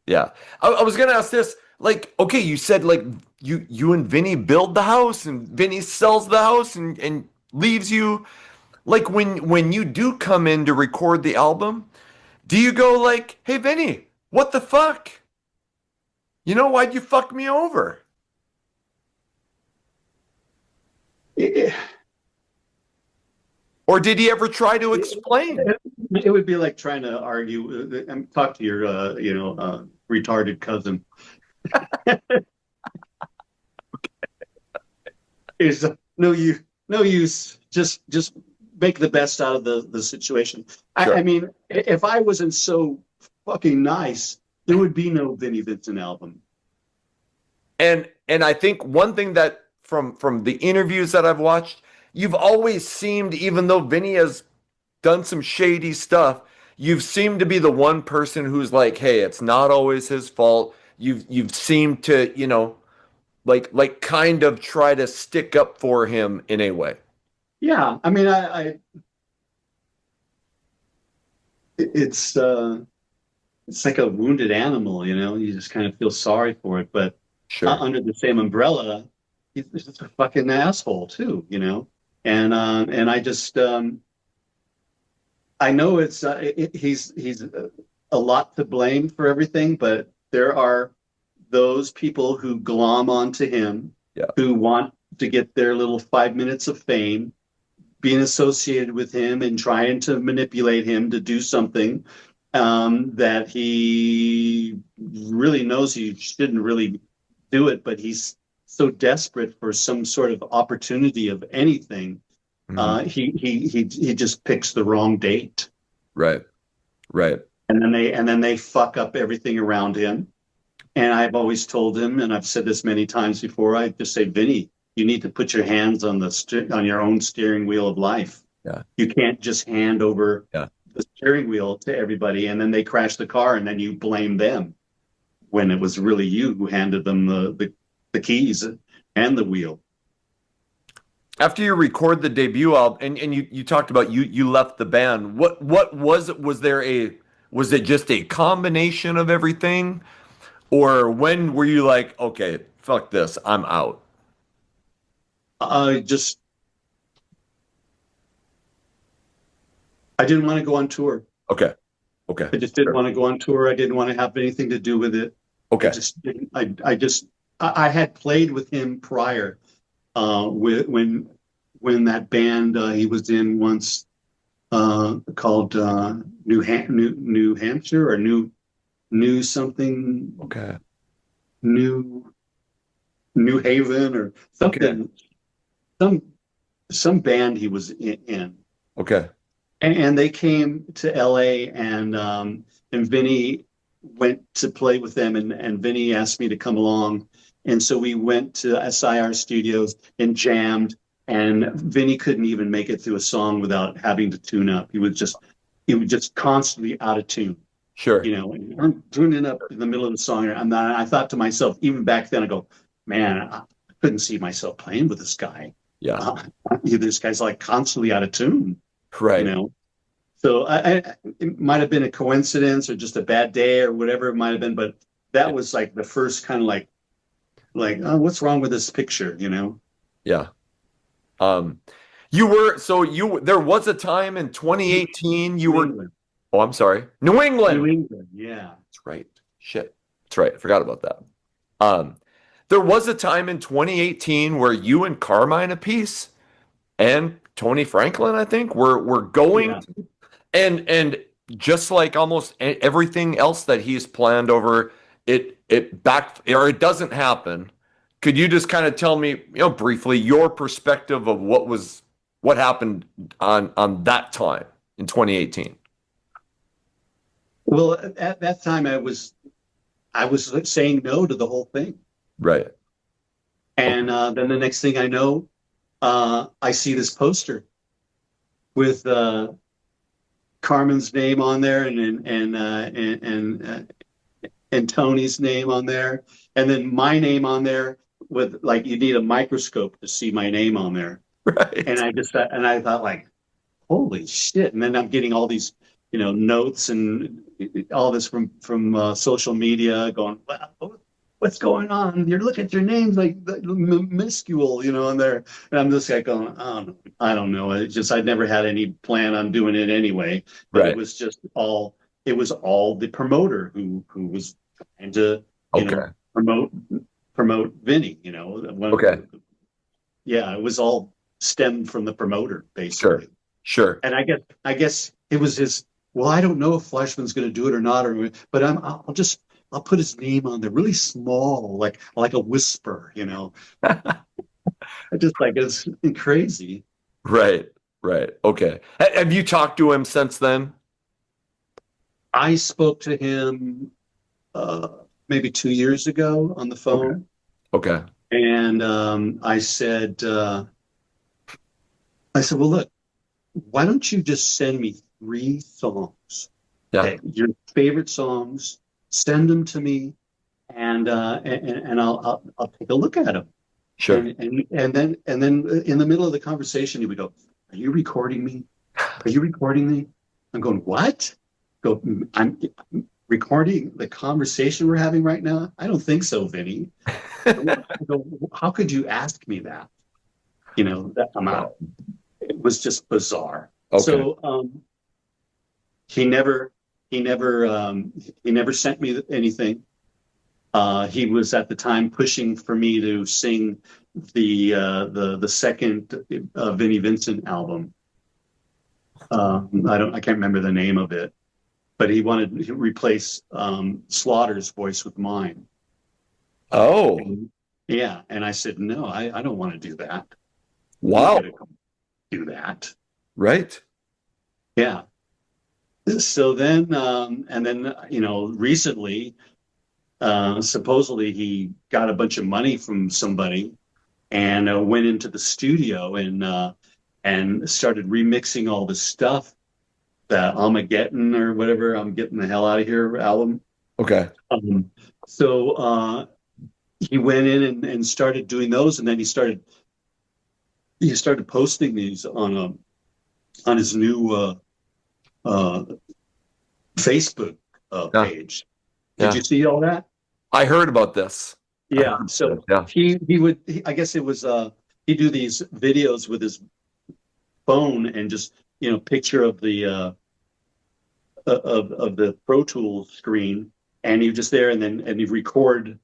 Yeah. I was gonna ask this, like, okay, you said like you and Vinny build the house and Vinny sells the house and leaves you. Like when you do come in to record the album, do you go like, hey Vinny, what the fuck? You know, why'd you fuck me over? It, Or did he ever try to it, explain? it would be like trying to argue and talk to your, retarded cousin. Is no use. Just make the best out of the situation. I Sure. mean, if I wasn't so fucking nice, there would be no Vinnie Vincent album. And I think one thing that from the interviews that I've watched, you've always seemed, even though Vinny has done some shady stuff, you've seemed to be the one person who's like, hey, it's not always his fault. You've seemed to, like kind of try to stick up for him in a way. Yeah, I mean, it's it's like a wounded animal, you know. You just kind of feel sorry for it, but Sure. under the same umbrella, he's just a fucking asshole too, you know. And I just I know he's a lot to blame for everything, but there are those people who glom onto him, Yeah. who want to get their little 5 minutes of fame, being associated with him and trying to manipulate him to do something that he really knows he shouldn't really do it, but he's so desperate for some sort of opportunity of anything. Mhm. He just picks the wrong date, Right. Right. and then they fuck up everything around him. And I've always told him, and I've said this many times before, I just say, Vinny, you need to put your hands on on your own steering wheel of life. Yeah. You can't just hand over Yeah. the steering wheel to everybody and then they crash the car and then you blame them when it was really you who handed them the keys and the wheel. After you record the debut album and you talked about you left the band, what was it? Was it just a combination of everything? Or when were you like, okay, fuck this, I'm out? Just I didn't want to go on tour. Okay. Okay. I just didn't Sure. want to go on tour. I didn't want to have anything to do with it. I Okay. just didn't. I had played with him prior, with when that band he was in once called New Hampshire or New something Okay. New New Haven or Okay. something some some band he was in. Okay. And they came to LA and Vinny went to play with them and Vinny asked me to come along. And so we went to SIR Studios and jammed and Vinny couldn't even make it through a song without having to tune up. He was just constantly out of tune, Sure. you know, and tuning up in the middle of the song. And I thought to myself, even back then, I go, man, I couldn't see myself playing with this guy. Yeah. Uh, this guy's like constantly out of tune, you Right. know. So it might have been a coincidence or just a bad day or whatever it might have been, but that Yeah. was like the first kind of like oh, what's wrong with this picture, you know? Yeah. Um, you were so you there was a time in 2018 you New were England, oh, I'm sorry. New New England. England, yeah. That's right. Shit. That's right. I forgot about that. Um, there was a time in 2018 where you and Carmine Apiece and Tony Franklin, I think, were going Yeah. and just like almost everything else that he's planned over, it back or it doesn't happen. Could you just kind of tell me, briefly your perspective of what happened on that time in 2018? Well, at that time I was saying no to the whole thing. Right. And then the next thing I know, I see this poster with Carmen's name on there and Tony's name on there, and then my name on there with like you need a microscope to see my name on there. Right. And I thought like, holy shit! And then I'm getting all these notes and all this from social media, going, wow, what's going on? You look at your names like minuscule, in there, and I'm just like going, oh, I don't know. I'd never had any plan on doing it anyway, but Right. it was all the promoter who was trying to, Okay. promote Vinny, Okay. yeah, it was all stemmed from the promoter Sure. basically. Sure. And I guess it was his. Well, I don't know if Fleiscman's going to do it or not, but I'll put his name on there, really small, like a whisper. I just like it's crazy. Right. Right. Okay. Have you talked to him since then? I spoke to him uh, maybe 2 years ago on the Okay. phone, Okay. and I said, well, look, why don't you just send me 3 songs? Yeah. Okay, your favorite songs, send them to me, and I'll take a look at them. Sure. And then in the middle of the conversation, he would go, "Are you recording me? Are you recording me?" I'm going, "What?" Go, I'm recording the conversation we're having right now. I don't think so, Vinny. I go, how could you ask me that? That amount. It was just bizarre. Okay. So he never he never sent me anything. He was at the time pushing for me to sing the second Vinnie Vincent album. I can't remember the name of it, but he wanted to replace Slaughter's voice with mine. Oh, And, yeah, and I said no, I don't want to do that. I'm not wow. going to do that. Right. Yeah. So then, and then recently, supposedly he got a bunch of money from somebody and went into the studio and started remixing all the stuff, that Armageddon or whatever, I'm Getting the Hell Out of Here album. Okay. So he went in and started doing those, and then he started posting these on his new uh, Facebook Yeah. page. Did Yeah. you see all that? I heard about this. I heard Yeah. about So this. Yeah. I guess it was he'd do these videos with his phone and just picture of the Pro Tools screen, and he was just there, and he'd record.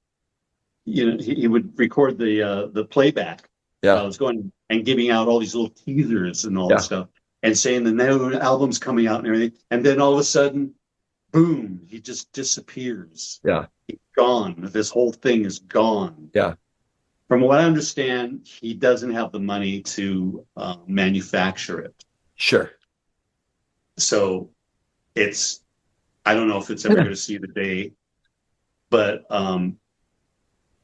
He would record the playback while I Yeah. was going and giving out all these little teasers and all this Yeah. stuff, and saying the new album's coming out and everything. And then all of a sudden, boom, he just disappears. Yeah. He's gone. This whole thing is gone. Yeah. From what I understand, he doesn't have the money to manufacture it. Sure. So I don't know if it's ever going to see the day, but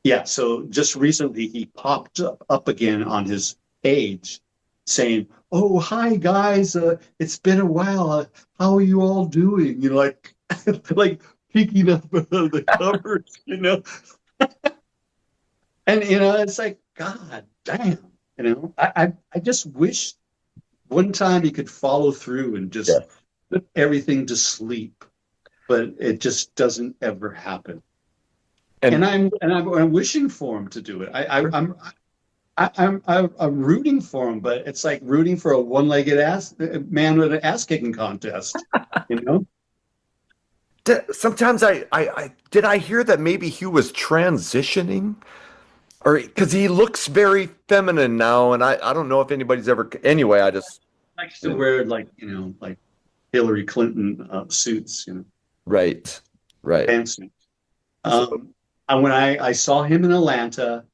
yeah. So just recently he popped up again on his page saying, "Oh, hi guys, it's been a while. How are you all doing?" Like peeking up above the covers. And it's like, God damn. I just wish one time he could follow through and just Yeah. put everything to sleep, but it just doesn't ever happen. And And I'm wishing for him to do it. I'm rooting for him, but it's like rooting for a one-legged ass man with an ass kicking contest. You know? sometimes did I hear that maybe he was transitioning, or because he looks very feminine now, and I don't know if anybody's ever. Anyway, I just. Likes to wear like Hillary Clinton suits, Right. Right. pantsuits. So, And when I saw him in Atlanta,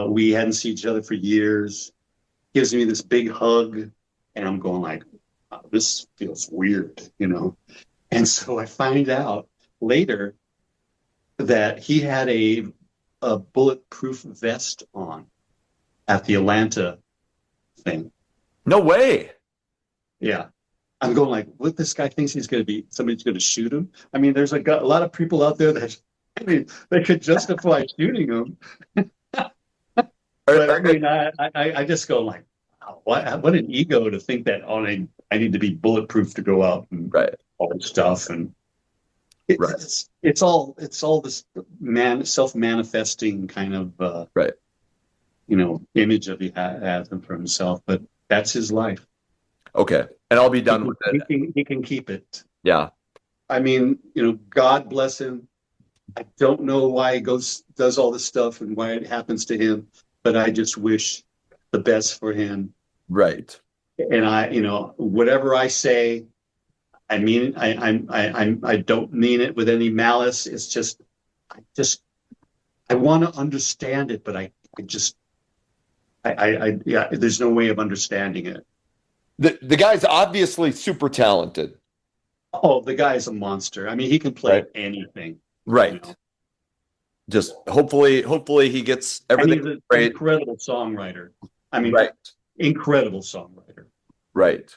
we hadn't seen each other for years. Gives me this big hug, and I'm going like, "Wow, this feels weird. And so I find out later that he had a bulletproof vest on at the Atlanta thing. no way. Yeah. I'm going like, what, this guy thinks he's going to be, somebody's going to shoot him? I mean, there's a lot of people out there that, they could justify shooting him. Are- But I are- mean, I just go like, wow, what an ego to think that on I need to be bulletproof to go out and Right. all this stuff. And Right. it's all this self-manifesting kind of Right. image that he has for himself. But that's his life. Okay. And I'll be done with it. He can keep it. Yeah. I mean, God bless him. I don't know why he does all this stuff and why it happens to him, but I just wish the best for him. Right. And whatever I say, I mean, I don't mean it with any malice. It's just, I want to understand it, but yeah, there's no way of understanding it. The guy's obviously super talented. Oh, the guy's a monster. I mean, he can play anything. Right. Just hopefully he gets everything and he's an great. incredible songwriter. I mean, Right. incredible songwriter. Right.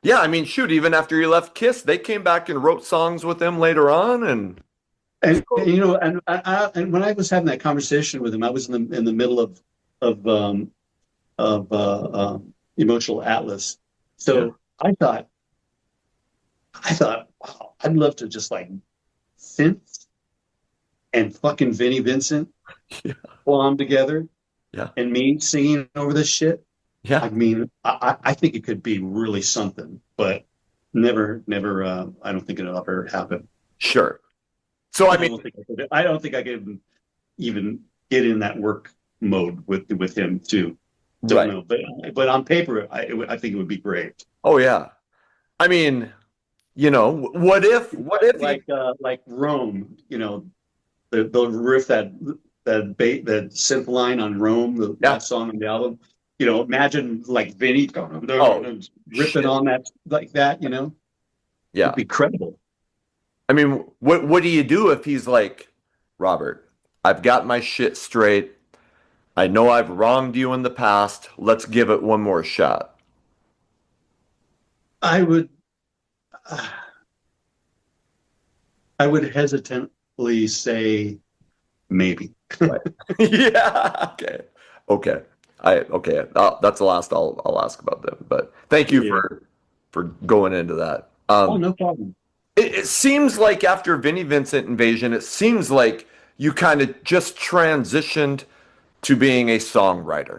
Yeah, I mean, shoot, even after he left Kiss, they came back and wrote songs with him later on, and And when I was having that conversation with him, I was in the middle of Emotional Atlas. So yeah. I thought, wow, I'd love to just like synth and fucking Vinnie Vincent Yeah. glom together, Yeah. and me singing over this shit. Yeah. I mean, I think it could be really something, but never. I don't think it'll ever happen. Sure. So I mean, I don't think I could even get in that work mode with him too. Don't right. know, but on paper, I think it would be great. Oh yeah. I mean, what if like Rome, the riff that synth line on Rome, that song on the album. Imagine like Vinny ripping on that like that. Yeah. It'd be credible. I mean, what do you do if he's like, Robert, I've got my shit straight. I know I've wronged you in the past. Let's give it one more shot. I would hesitantly say maybe. Right. Yeah. Okay. Okay. Okay. That's the last I'll ask about them. But thank you for going into that. Oh, no problem. It seems like after Vinnie Vincent Invasion, it seems like you kind of just transitioned to being a songwriter.